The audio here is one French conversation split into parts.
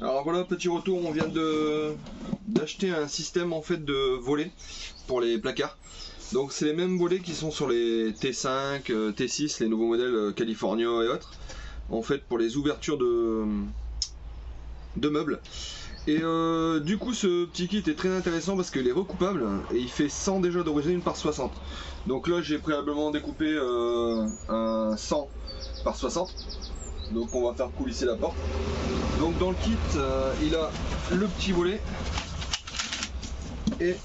Alors voilà, petit retour, on vient d'acheter un système en fait de volets pour les placards. Donc c'est les mêmes volets qui sont sur les T5, T6, les nouveaux modèles California et autres, en fait pour les ouvertures de meubles. Et du coup ce petit kit est très intéressant parce qu'il est recoupable et il fait 100 déjà d'origine par 60. Donc là j'ai préalablement découpé un 100 par 60. Donc on va faire coulisser la porte. Donc dans le kit il a le petit volet et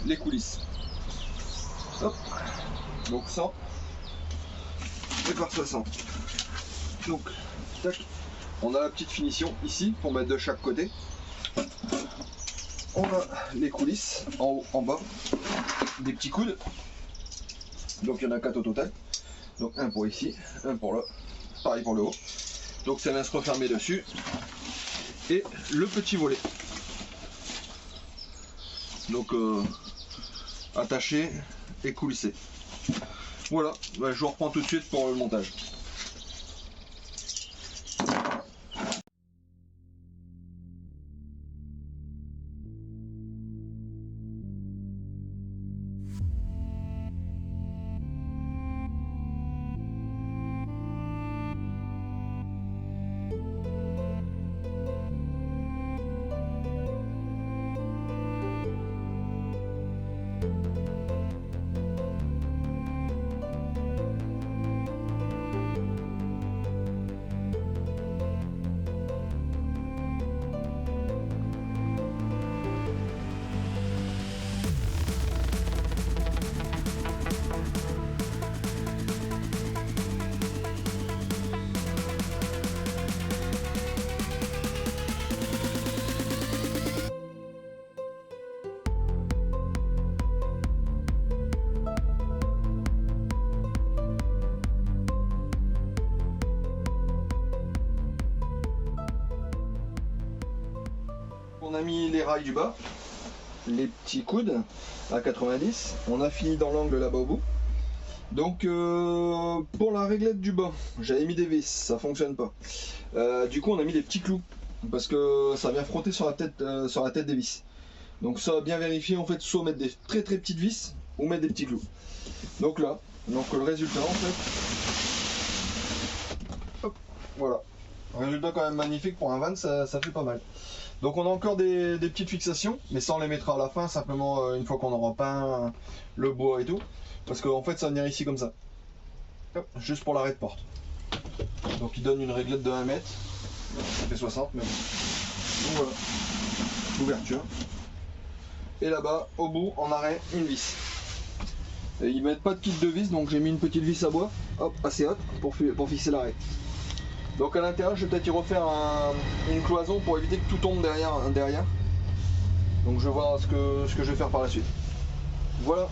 les coulisses. Hop. Donc 100 et par 60. Donc tac. On a la petite finition ici pour mettre de chaque côté. On a les coulisses en haut, en bas, des petits coudes. Donc il y en a 4 au total. Donc un pour ici, un pour là, pareil pour le haut. Donc ça vient se refermer dessus. Et le petit volet. Donc attaché et coulissé. Voilà, bah, je vous reprends tout de suite pour le montage. On a mis les rails du bas, les petits coudes à 90, on a fini dans l'angle là-bas au bout. Donc pour la réglette du bas, j'avais mis des vis, ça fonctionne pas. Du coup on a mis des petits clous, parce que ça vient frotter sur la tête des vis. Donc ça bien vérifier en fait, soit mettre des très petites vis, ou mettre des petits clous. Donc là, le résultat en fait, hop, voilà. Résultat quand même magnifique pour un van, ça fait pas mal. Donc on a encore des petites fixations, mais ça on les mettra à la fin, simplement une fois qu'on aura peint le bois et tout. Parce qu'en fait ça va venir ici comme ça. Hop, juste pour l'arrêt de porte. Donc il donne une réglette de 1 mètre. Ça fait 60, mais bon. Donc voilà. L'ouverture. Et là-bas, au bout, en arrêt, une vis. Et ils mettent pas de kit de vis, donc j'ai mis une petite vis à bois, hop, assez haute, pour fixer l'arrêt. Donc à l'intérieur, je vais peut-être y refaire une cloison pour éviter que tout tombe derrière. Donc je vais voir ce que je vais faire par la suite. Voilà.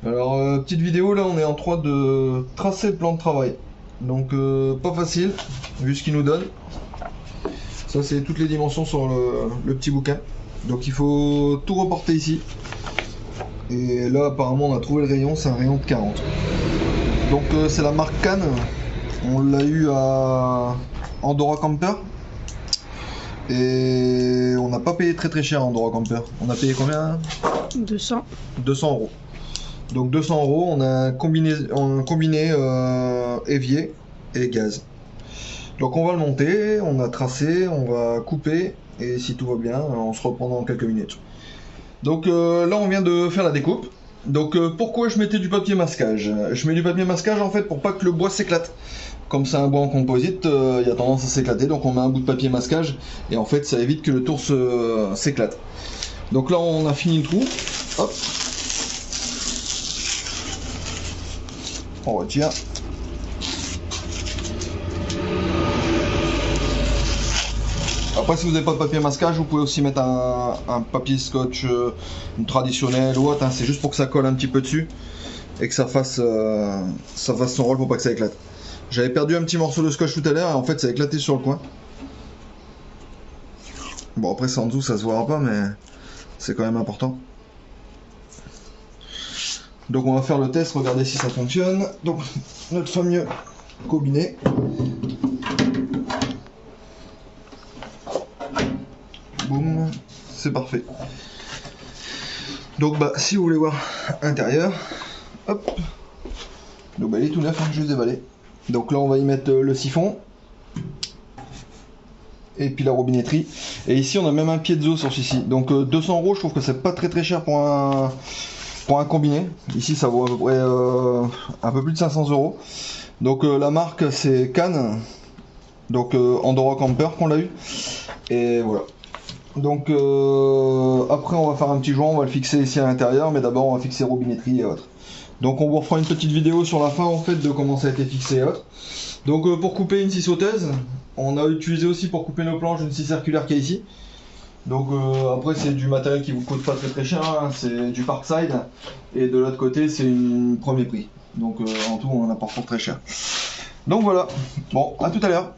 Alors petite vidéo, là on est en train de tracer le plan de travail. Donc pas facile vu ce qu'il nous donne. Ça c'est toutes les dimensions sur le petit bouquin. Donc il faut tout reporter ici. Et là apparemment on a trouvé le rayon, c'est un rayon de 40. Donc c'est la marque Cannes. On l'a eu à Andorra Camper. Et on n'a pas payé très cher à Andorra Camper. On a payé combien? 200. 200 euros. Donc 200 euros, on a un combiné évier et gaz. Donc on va le monter, on a tracé, on va couper et si tout va bien, on se reprend dans quelques minutes. Donc là on vient de faire la découpe. Donc pourquoi je mettais du papier masquage? Je mets du papier masquage en fait pour pas que le bois s'éclate. Comme c'est un bois en composite, il y a tendance à s'éclater, donc on met un bout de papier masquage et en fait ça évite que le tour s'éclate. Donc là on a fini le trou, hop. On retire. Après si vous n'avez pas de papier masquage, vous pouvez aussi mettre un papier scotch traditionnel ou autre, hein, c'est juste pour que ça colle un petit peu dessus. et que ça fasse son rôle pour pas que ça éclate. J'avais perdu un petit morceau de scotch tout à l'heure et en fait ça a éclaté sur le coin. Bon après c'est en dessous, ça se verra pas mais c'est quand même important. Donc on va faire le test, regarder si ça fonctionne. Donc notre fameux combiné. Boum, c'est parfait. Donc bah si vous voulez voir intérieur, hop. Donc bah il est tout neuf, hein, je les ai déballé. Donc là on va y mettre le siphon. Et puis la robinetterie. Et ici on a même un piezo sur celui-ci. Donc 200 €, je trouve que c'est pas très cher pour un combiné. Ici ça vaut à peu près un peu plus de 500 €. Donc la marque c'est Cannes. Donc Andorra Camper qu'on l'a eu. Et voilà. Donc après on va faire un petit joint, on va le fixer ici à l'intérieur, mais d'abord on va fixer robinetterie et autres. Donc on vous refera une petite vidéo sur la fin en fait de comment ça a été fixé et autres. Donc pour couper une scie sauteuse, on a utilisé aussi pour couper nos planches une scie circulaire qui est ici. Donc après c'est du matériel qui vous coûte pas très cher, hein. C'est du Parkside et de l'autre côté c'est une premier prix. Donc en tout on en a pas pour très cher. Donc voilà, bon à tout à l'heure.